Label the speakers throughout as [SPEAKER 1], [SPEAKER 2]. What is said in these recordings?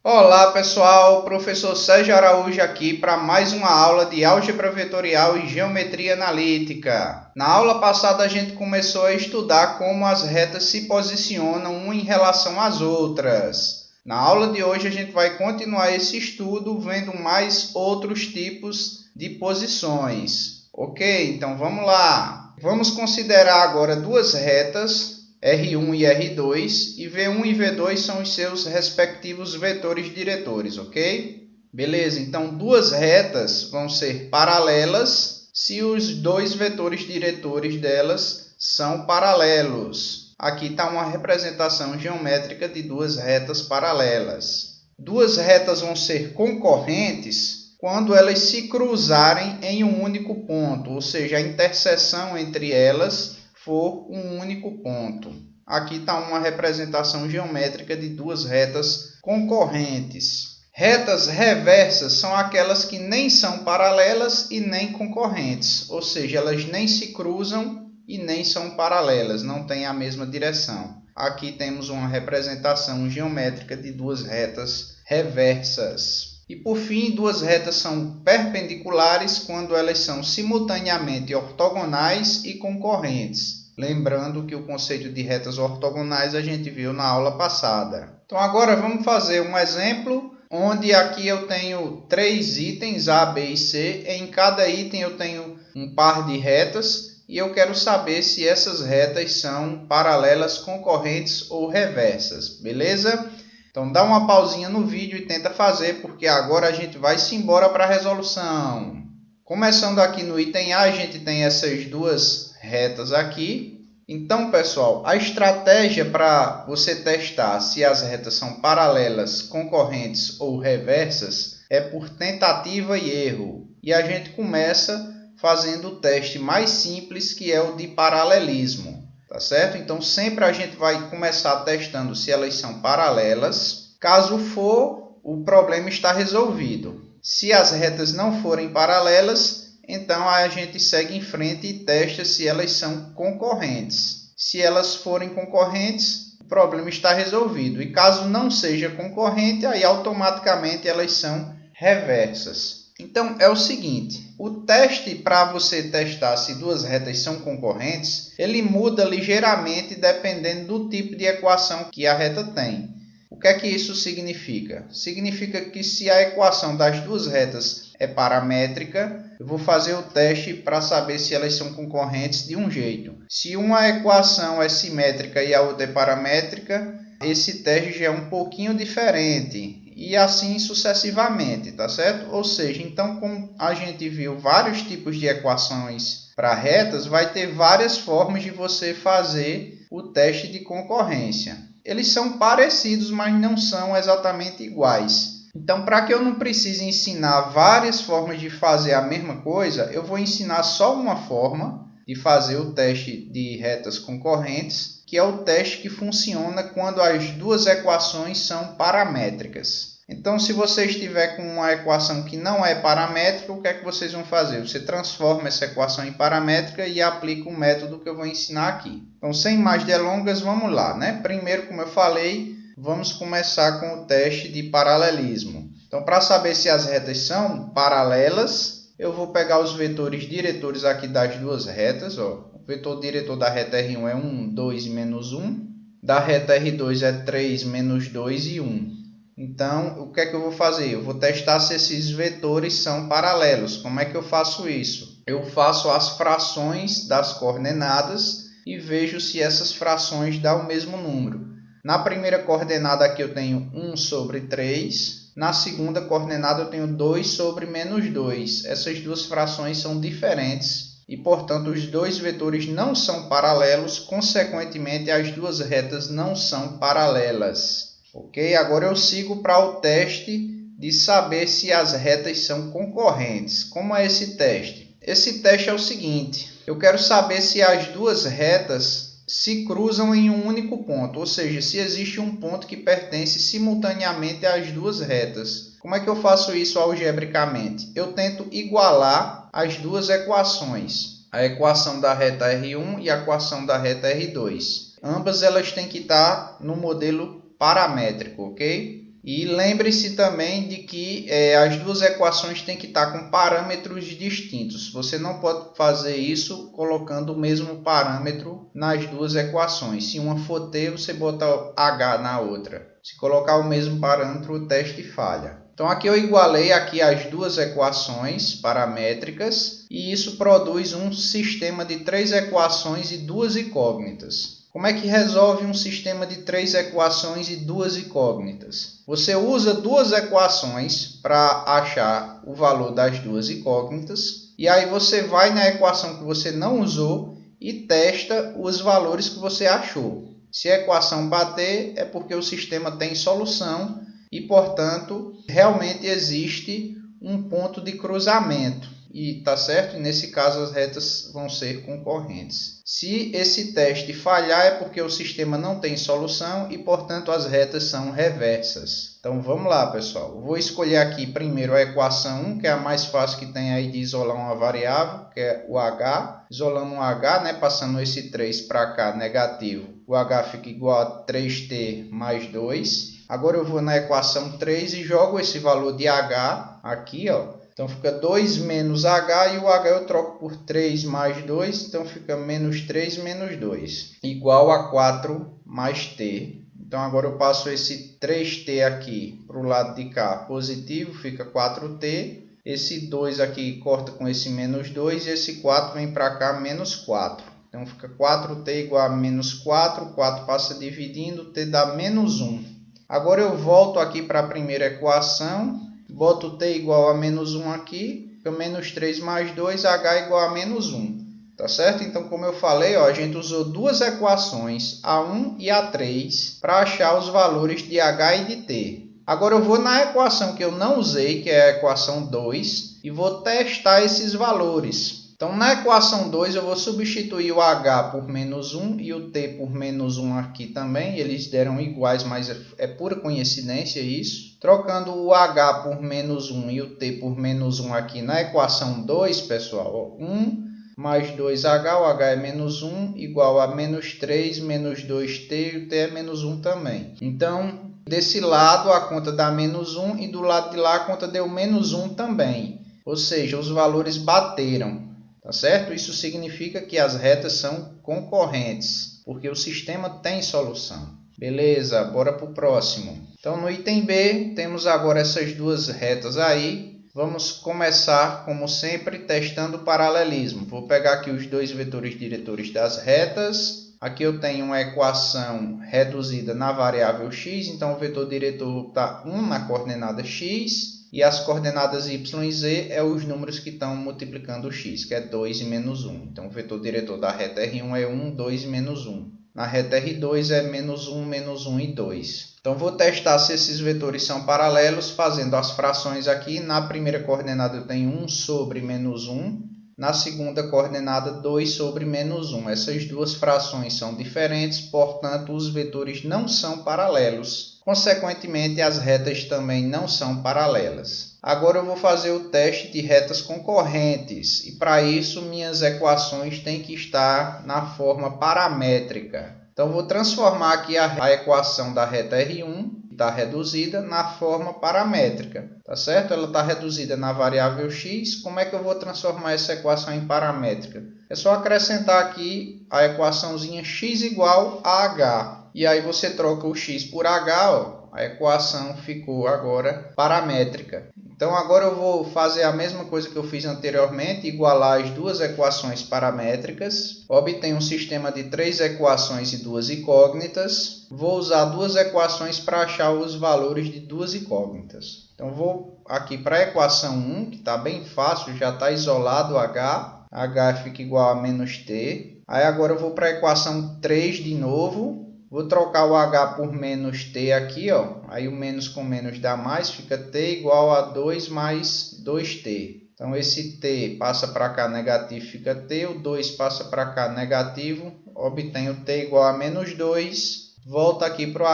[SPEAKER 1] Olá pessoal, professor Sérgio Araújo aqui para mais uma aula de álgebra vetorial e geometria analítica. Na aula passada a gente começou a estudar como as retas se posicionam uma em relação às outras. Na aula de hoje a gente vai continuar esse estudo vendo mais outros tipos de posições. Ok, então vamos lá. Vamos considerar agora duas retas, R1 e R2, e V1 e V2 são os seus respectivos vetores diretores, ok? Beleza, então duas retas vão ser paralelas se os dois vetores diretores delas são paralelos. Aqui está uma representação geométrica de duas retas paralelas. Duas retas vão ser concorrentes quando elas se cruzarem em um único ponto, ou seja, a interseção entre elas for um único ponto. Aqui está uma representação geométrica de duas retas concorrentes. Retas reversas são aquelas que nem são paralelas e nem concorrentes, ou seja, elas nem se cruzam e nem são paralelas, não têm a mesma direção. Aqui temos uma representação geométrica de duas retas reversas. E por fim, duas retas são perpendiculares quando elas são simultaneamente ortogonais e concorrentes. Lembrando que o conceito de retas ortogonais a gente viu na aula passada. Então agora vamos fazer um exemplo, onde aqui eu tenho três itens, A, B e C. Em cada item eu tenho um par de retas e eu quero saber se essas retas são paralelas, concorrentes ou reversas, beleza? Então dá uma pausinha no vídeo e tenta fazer, porque agora a gente vai se embora para a resolução. Começando aqui no item A, a gente tem essas duas retas aqui. Então, pessoal, a estratégia para você testar se as retas são paralelas, concorrentes ou reversas é por tentativa e erro. E a gente começa fazendo o teste mais simples, que é o de paralelismo. Tá certo? Então, sempre a gente vai começar testando se elas são paralelas. Caso for, o problema está resolvido. Se as retas não forem paralelas, então a gente segue em frente e testa se elas são concorrentes. Se elas forem concorrentes, o problema está resolvido. E caso não seja concorrente, aí automaticamente elas são reversas. Então, é o seguinte, o teste para você testar se duas retas são concorrentes, ele muda ligeiramente dependendo do tipo de equação que a reta tem. O que é que isso significa? Significa que se a equação das duas retas é paramétrica, eu vou fazer o teste para saber se elas são concorrentes de um jeito. Se uma equação é simétrica e a outra é paramétrica, esse teste já é um pouquinho diferente. E assim sucessivamente, tá certo? Ou seja, então, como a gente viu vários tipos de equações para retas, vai ter várias formas de você fazer o teste de concorrência. Eles são parecidos, mas não são exatamente iguais. Então, para que eu não precise ensinar várias formas de fazer a mesma coisa, eu vou ensinar só uma forma de fazer o teste de retas concorrentes, que é o teste que funciona quando as duas equações são paramétricas. Então, se você estiver com uma equação que não é paramétrica, o que é que vocês vão fazer? Você transforma essa equação em paramétrica e aplica o método que eu vou ensinar aqui. Então, sem mais delongas, vamos lá, né? Primeiro, como eu falei, vamos começar com o teste de paralelismo. Então, para saber se as retas são paralelas, eu vou pegar os vetores diretores aqui das duas retas. Ó. O vetor diretor da reta R1 é 1, 2 e menos 1. Da reta R2 é 3, menos 2 e 1. Então, o que é que eu vou fazer? Eu vou testar se esses vetores são paralelos. Como é que eu faço isso? Eu faço as frações das coordenadas e vejo se essas frações dão o mesmo número. Na primeira coordenada aqui eu tenho 1 sobre 3. Na segunda coordenada eu tenho 2 sobre menos 2. Essas duas frações são diferentes e, portanto, os dois vetores não são paralelos. Consequentemente, as duas retas não são paralelas. Ok? Agora eu sigo para o teste de saber se as retas são concorrentes. Como é esse teste? Esse teste é o seguinte. Eu quero saber se as duas retas se cruzam em um único ponto, ou seja, se existe um ponto que pertence simultaneamente às duas retas. Como é que eu faço isso algebricamente? Eu tento igualar as duas equações, a equação da reta R1 e a equação da reta R2. Ambas elas têm que estar no modelo paramétrico, ok? E lembre-se também de que as duas equações têm que estar com parâmetros distintos. Você não pode fazer isso colocando o mesmo parâmetro nas duas equações. Se uma for t, você bota h na outra. Se colocar o mesmo parâmetro, o teste falha. Então aqui eu igualei aqui as duas equações paramétricas e isso produz um sistema de 3 equações e 2 incógnitas. Como é que resolve um sistema de 3 equações e 2 incógnitas? Você usa duas equações para achar o valor das duas incógnitas e aí você vai na equação que você não usou e testa os valores que você achou. Se a equação bater, é porque o sistema tem solução e, portanto, realmente existe um ponto de cruzamento. E tá certo? E nesse caso as retas vão ser concorrentes. Se esse teste falhar é porque o sistema não tem solução e, portanto, as retas são reversas. Então vamos lá, pessoal. Eu vou escolher aqui primeiro a equação 1, que é a mais fácil que tem aí de isolar uma variável, que é o h. Isolando um h, né, passando esse 3 para cá, negativo, o h fica igual a 3t mais 2. Agora eu vou na equação 3 e jogo esse valor de h aqui, ó. Então fica 2 menos h e o h eu troco por 3 mais 2, então fica menos 3 menos 2, igual a 4 mais t. Então agora eu passo esse 3t aqui para o lado de cá positivo, fica 4t. Esse 2 aqui corta com esse menos 2 e esse 4 vem para cá, menos 4. Então fica 4t igual a menos 4, 4 passa dividindo, t dá menos 1. Agora eu volto aqui para a primeira equação. Boto t igual a menos 1 aqui, fica menos 3 mais 2, h igual a menos 1. Tá certo? Então, como eu falei, ó, a gente usou duas equações, a1 e a3, para achar os valores de h e de t. Agora eu vou na equação que eu não usei, que é a equação 2, e vou testar esses valores. Então, na equação 2, eu vou substituir o h por menos 1 e o t por menos 1 aqui também. Eles deram iguais, mas é pura coincidência isso. Trocando o h por menos 1 e o t por menos 1 aqui na equação 2, pessoal, 1 mais 2h, o h é menos 1, igual a menos 3 menos 2t e o t é menos 1 também. Então, desse lado a conta dá menos 1 e do lado de lá a conta deu menos 1 também. Ou seja, os valores bateram. Tá certo? Isso significa que as retas são concorrentes, porque o sistema tem solução. Beleza, bora para o próximo. Então, no item B, temos agora essas duas retas aí. Vamos começar, como sempre, testando o paralelismo. Vou pegar aqui os dois vetores diretores das retas. Aqui eu tenho uma equação reduzida na variável x, então o vetor diretor está 1 na coordenada x. E as coordenadas y e z é os números que estão multiplicando o x, que é 2 e menos 1. Então, o vetor diretor da reta R1 é 1, 2 e menos 1. Na reta R2 é menos 1 e 2. Então, vou testar se esses vetores são paralelos, fazendo as frações aqui. Na primeira coordenada eu tenho 1 sobre menos 1. Na segunda coordenada, 2 sobre menos 1. Essas duas frações são diferentes, portanto, os vetores não são paralelos. Consequentemente, as retas também não são paralelas. Agora eu vou fazer o teste de retas concorrentes. E para isso, minhas equações têm que estar na forma paramétrica. Então, vou transformar aqui a equação da reta R1, que está reduzida, na forma paramétrica. Tá certo? Ela está reduzida na variável x. Como é que eu vou transformar essa equação em paramétrica? É só acrescentar aqui a equaçãozinha x igual a h. E aí você troca o x por h, ó, a equação ficou agora paramétrica. Então agora eu vou fazer a mesma coisa que eu fiz anteriormente, igualar as duas equações paramétricas. Obtenho um sistema de 3 equações e 2 incógnitas. Vou usar duas equações para achar os valores de duas incógnitas. Então vou aqui para a equação 1, que está bem fácil, já está isolado o h. h fica igual a menos t. Aí agora eu vou para a equação 3 de novo. Vou trocar o h por menos t aqui, ó. Aí o menos com menos dá mais, fica t igual a 2 mais 2t. Então esse t passa para cá negativo, fica t. O 2 passa para cá negativo, obtenho t igual a menos 2. Volta aqui para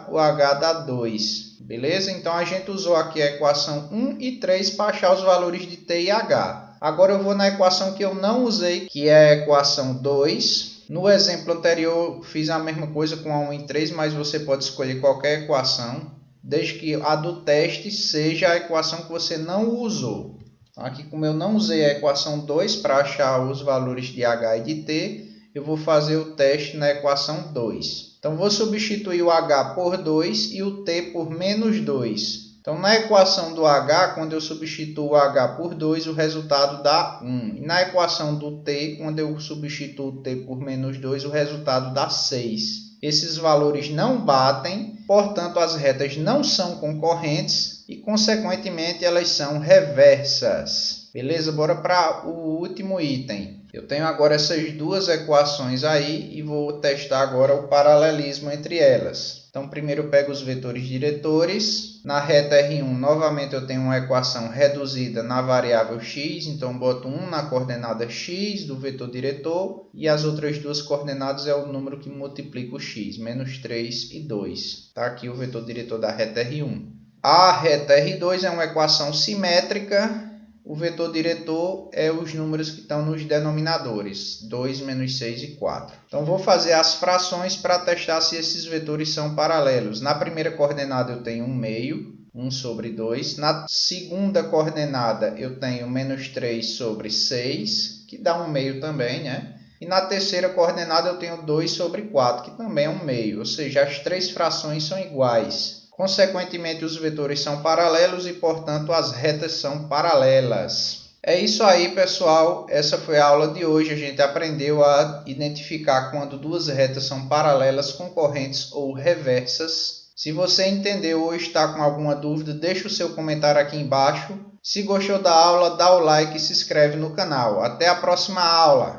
[SPEAKER 1] o h dá 2. Beleza? Então a gente usou aqui a equação 1 e 3 para achar os valores de t e h. Agora eu vou na equação que eu não usei, que é a equação 2. No exemplo anterior, fiz a mesma coisa com a 1 e 3, mas você pode escolher qualquer equação. desde que a do teste seja a equação que você não usou. Então, aqui, como eu não usei a equação 2 para achar os valores de h e de t, eu vou fazer o teste na equação 2. Então, vou substituir o h por 2 e o t por menos 2. Então, na equação do h, quando eu substituo o h por 2, o resultado dá 1. E na equação do t, quando eu substituo o t por menos 2, o resultado dá 6. Esses valores não batem, portanto, as retas não são concorrentes e, consequentemente, elas são reversas. Beleza? Bora para o último item. Eu tenho agora essas duas equações aí e vou testar agora o paralelismo entre elas. Então, primeiro eu pego os vetores diretores. Na reta R1, novamente eu tenho uma equação reduzida na variável x. Então, boto 1 na coordenada x do vetor diretor. E as outras duas coordenadas é o número que multiplica o x, menos 3 e 2. Está aqui o vetor diretor da reta R1. A reta R2 é uma equação simétrica. O vetor diretor é os números que estão nos denominadores, 2, menos 6 e 4. Então, vou fazer as frações para testar se esses vetores são paralelos. Na primeira coordenada eu tenho 1 meio, 1 sobre 2. Na segunda coordenada eu tenho menos 3 sobre 6, que dá 1 meio também, né? E na terceira coordenada eu tenho 2 sobre 4, que também é 1 meio. Ou seja, as três frações são iguais. Consequentemente, os vetores são paralelos e, portanto, as retas são paralelas. É isso aí, pessoal. Essa foi a aula de hoje. A gente aprendeu a identificar quando duas retas são paralelas, concorrentes ou reversas. Se você entendeu ou está com alguma dúvida, deixe o seu comentário aqui embaixo. Se gostou da aula, dá o like e se inscreve no canal. Até a próxima aula!